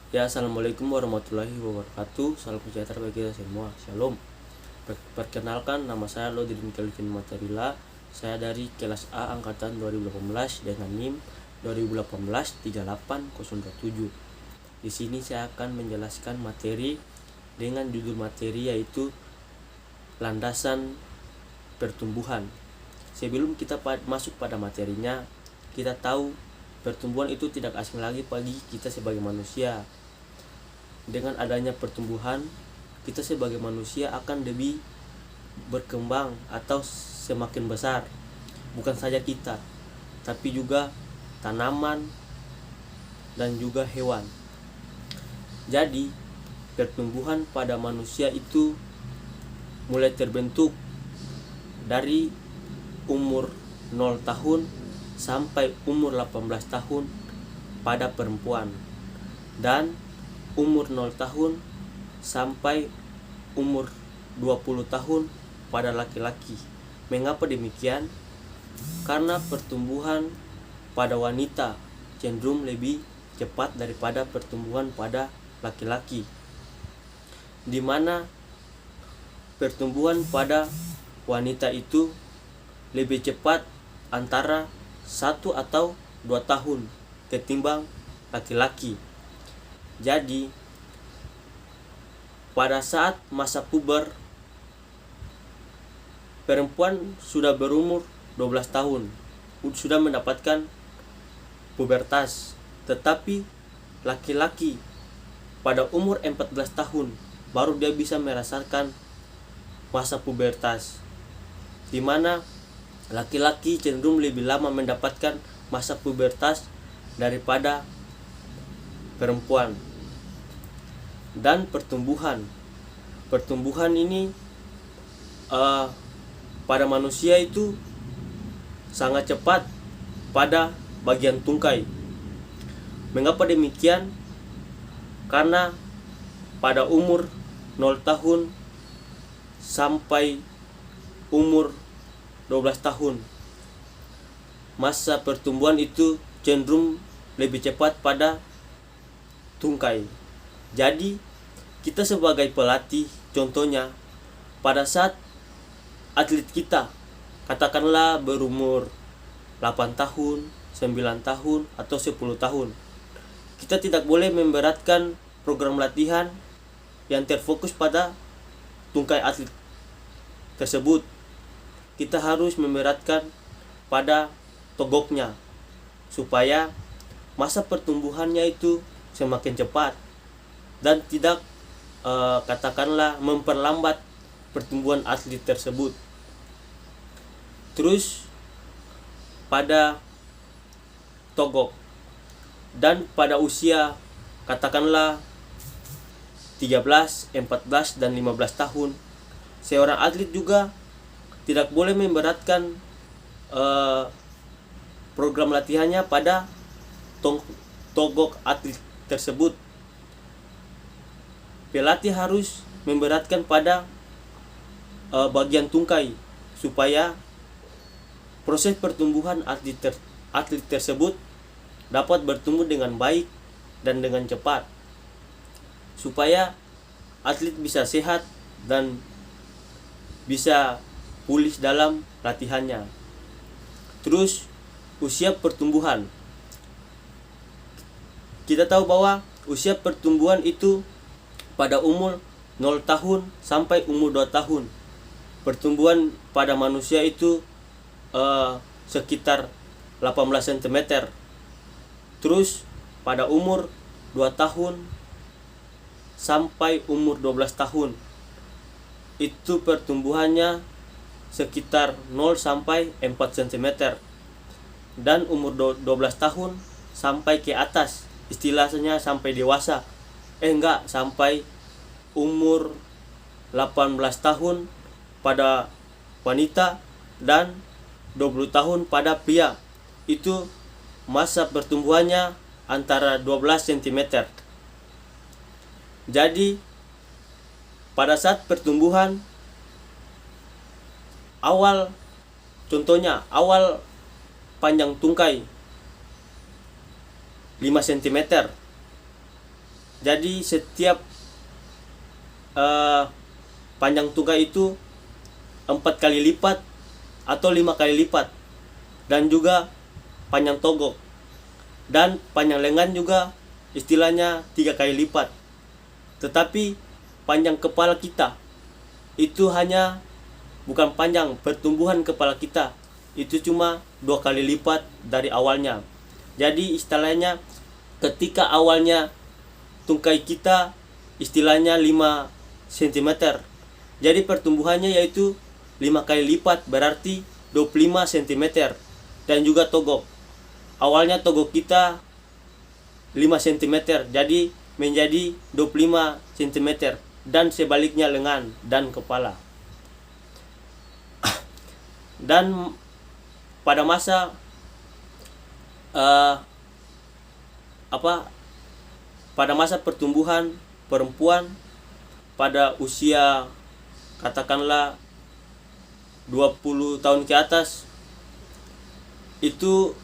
Ya, assalamualaikum warahmatullahi wabarakatuh. Salam sejahtera bagi kita semua. Shalom. Perkenalkan, nama saya Lodrin Kelvin Matarila. Saya dari kelas A angkatan 2018 dengan NIM 2018-38027. Di sini saya akan menjelaskan materi dengan judul materi yaitu landasan pertumbuhan. Sebelum kita masuk pada materinya, kita tahu pertumbuhan itu tidak asing lagi bagi kita sebagai manusia. Dengan adanya pertumbuhan, kita sebagai manusia akan lebih berkembang atau semakin besar. Bukan saja kita, tapi juga tanaman dan juga hewan. Jadi, pertumbuhan pada manusia itu mulai terbentuk dari umur 0 tahun sampai umur 18 tahun pada perempuan, dan umur 0 tahun sampai umur 20 tahun pada laki-laki. Mengapa demikian? Karena pertumbuhan pada wanita cenderung lebih cepat daripada pertumbuhan pada laki-laki, di mana pertumbuhan pada wanita itu lebih cepat antara 1 atau 2 tahun ketimbang laki-laki. Jadi pada saat masa puber, perempuan sudah berumur 12 tahun, sudah mendapatkan pubertas, tetapi laki-laki pada umur 14 tahun baru dia bisa merasakan masa pubertas, di mana laki-laki cenderung lebih lama mendapatkan masa pubertas daripada perempuan. Dan pertumbuhan ini pada manusia itu sangat cepat pada bagian tungkai. Mengapa demikian? Karena pada umur 0 tahun sampai umur 12 tahun, masa pertumbuhan itu cenderung lebih cepat pada tungkai. Jadi kita sebagai pelatih, contohnya pada saat atlet kita katakanlah berumur 8 tahun, 9 tahun, atau 10 tahun, kita tidak boleh memberatkan program latihan yang terfokus pada tungkai atlet tersebut. Kita harus memberatkan pada togoknya supaya masa pertumbuhannya itu semakin cepat dan tidak katakanlah memperlambat pertumbuhan atlet tersebut. Terus pada togok dan pada usia katakanlah 13, 14, dan 15 tahun, seorang atlet juga tidak boleh memberatkan program latihannya pada togok atlet tersebut. Pelatih harus memberatkan pada bagian tungkai supaya proses pertumbuhan atlet tersebut dapat bertumbuh dengan baik dan dengan cepat, supaya atlet bisa sehat dan bisa pulih dalam latihannya. Terus usia pertumbuhan, kita tahu bahwa usia pertumbuhan itu pada umur 0 tahun sampai umur 2 tahun. Pertumbuhan pada manusia itu sekitar 18 cm. Terus pada umur 2 tahun sampai umur 12 tahun itu pertumbuhannya sekitar 0 sampai 4 cm. Dan umur 12 tahun sampai ke atas, istilahnya sampai dewasa, sampai umur 18 tahun pada wanita dan 20 tahun pada pria. Itu masa pertumbuhannya antara 12 cm. Jadi pada saat pertumbuhan awal, contohnya awal panjang tungkai 5 cm, Jadi setiap panjang tungkai itu 4 kali lipat atau 5 kali lipat, dan juga panjang togok dan panjang lengan juga istilahnya 3 kali lipat. Tetapi panjang kepala kita itu hanya bukan panjang, pertumbuhan kepala kita itu cuma 2 kali lipat dari awalnya. Jadi istilahnya ketika awalnya tungkai kita istilahnya 5 cm, jadi pertumbuhannya yaitu 5 kali lipat, berarti 25 cm. Dan juga togok, awalnya togok kita 5 cm, jadi menjadi 25 cm, dan sebaliknya lengan dan kepala. Dan pada masa pada masa pertumbuhan perempuan pada usia katakanlah 20 tahun ke atas, itu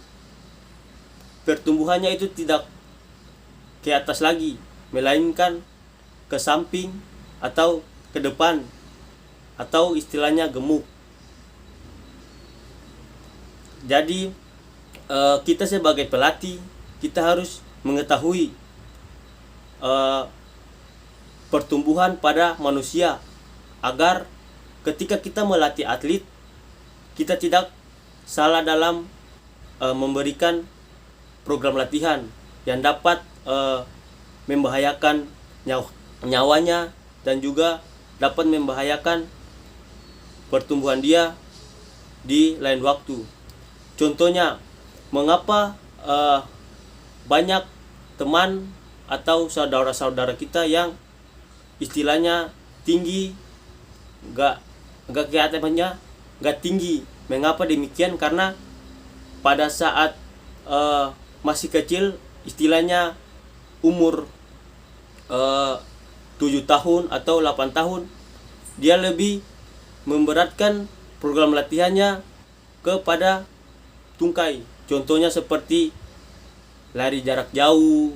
pertumbuhannya itu tidak ke atas lagi, melainkan ke samping atau ke depan, atau istilahnya gemuk. Jadi kita sebagai pelatih, kita harus mengetahui pertumbuhan pada manusia, agar ketika kita melatih atlet, kita tidak salah dalam memberikan program latihan yang dapat membahayakan nyawanya, dan juga dapat membahayakan pertumbuhan dia di lain waktu. Contohnya, mengapa banyak teman atau saudara-saudara kita yang istilahnya tinggi, gak kelihatannya gak tinggi. Mengapa demikian? Karena pada saat masih kecil, istilahnya umur 7 tahun atau 8 tahun, dia lebih memberatkan program latihannya kepada tungkai. Contohnya seperti lari jarak jauh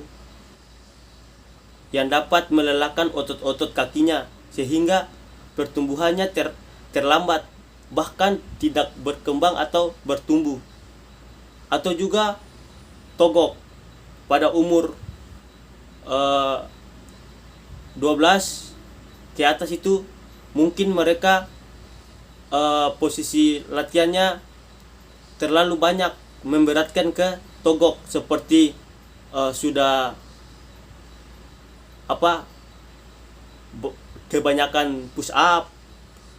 yang dapat melelahkan otot-otot kakinya, sehingga pertumbuhannya terlambat, bahkan tidak berkembang atau bertumbuh. Atau juga togok pada umur 12 ke atas, itu mungkin mereka posisi latihannya terlalu banyak memberatkan ke togok, seperti sudah kebanyakan push up,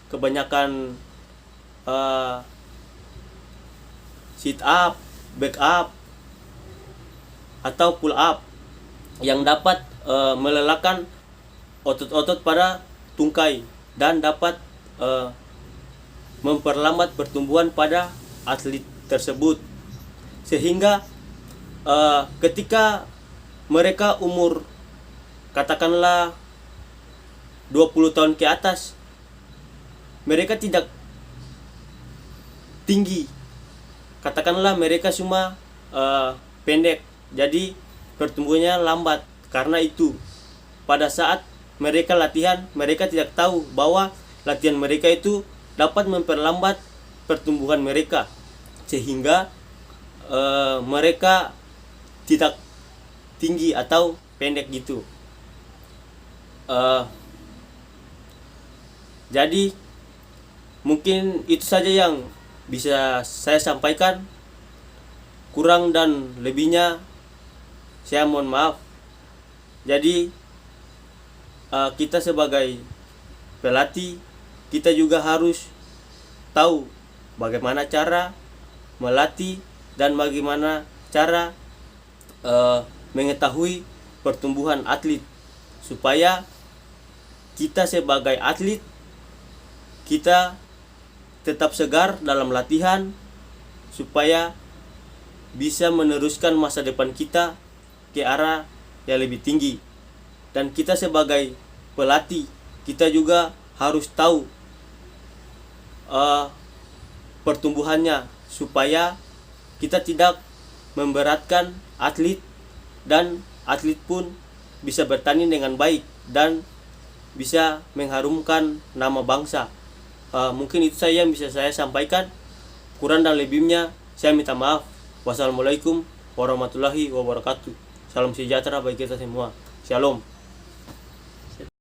kebanyakan sit up, back up, atau pull up, yang dapat melelahkan otot-otot pada tungkai dan dapat memperlambat pertumbuhan pada atlet tersebut. Sehingga ketika mereka umur katakanlah 20 tahun ke atas, mereka tidak tinggi, katakanlah mereka cuma pendek, jadi pertumbuhannya lambat. Karena itu pada saat mereka latihan, mereka tidak tahu bahwa latihan mereka itu dapat memperlambat pertumbuhan mereka, sehingga mereka tidak tinggi atau pendek gitu. Jadi mungkin itu saja yang bisa saya sampaikan. Kurang dan lebihnya saya mohon maaf. Jadi kita sebagai pelatih, kita juga harus tahu bagaimana cara melatih dan bagaimana cara mengetahui pertumbuhan atlet, supaya kita sebagai atlet kita tetap segar dalam latihan, supaya bisa meneruskan masa depan kita ke arah yang lebih tinggi. Dan kita sebagai pelatih, kita juga harus tahu pertumbuhannya, supaya kita tidak memberatkan atlet, dan atlet pun bisa bertani dengan baik dan bisa mengharumkan nama bangsa. Mungkin itu saja yang bisa saya sampaikan. Kurang dan lebihnya saya minta maaf. Wassalamualaikum warahmatullahi wabarakatuh. Salam sejahtera bagi kita semua. Shalom.